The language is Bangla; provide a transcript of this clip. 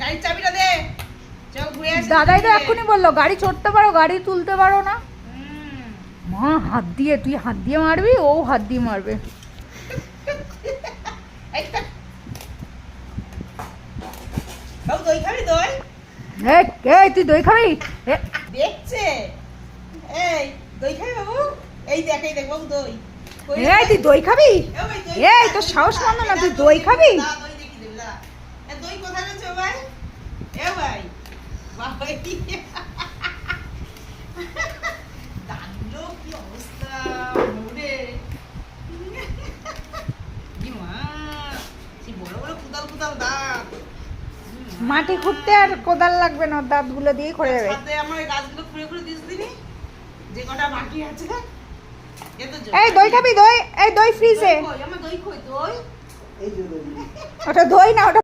গাড়ির চাবিটা দে। চল ঘুরে আসি। দাদাই তো এক্ষুনি বললো গাড়ি চড়তে পারো, গাড়ি তুলতে পারো না। মা হাত দিয়ে, তুই হাত দিয়ে মারবি, ও হাত দিয়ে মারবে। বাবু দই খাবি? দই এই তুই দই খাবি? দেখছে। এই দই খাবি বাবু? এই দেখ বাবু দই। এই তুই দই খাবি? এই তোর সাহস মন্দ না, তুই দই খাবি? দই দেখি দেবে দাঁড়া। দই কোথায় রয়েছে ভাই? এ ভাই বাবা দাঁড়লো কি অবস্থা মোড়ে। কি মা, কি বড় বড় কুদাল কুদাল দাঁত। মাটি খুঁড়তে আর কোদাল লাগবে না, দাঁতগুলো দিয়েই করে যাবে। সাথে আমার এই গাছগুলো খুঁড়ে খুঁড়ে দিস দিনি, যে কটা বাকি আছে। এই দই খাবি? দই, এই দই ফ্রিজে। আমার দই কই? দই ওটা দই না, ওটা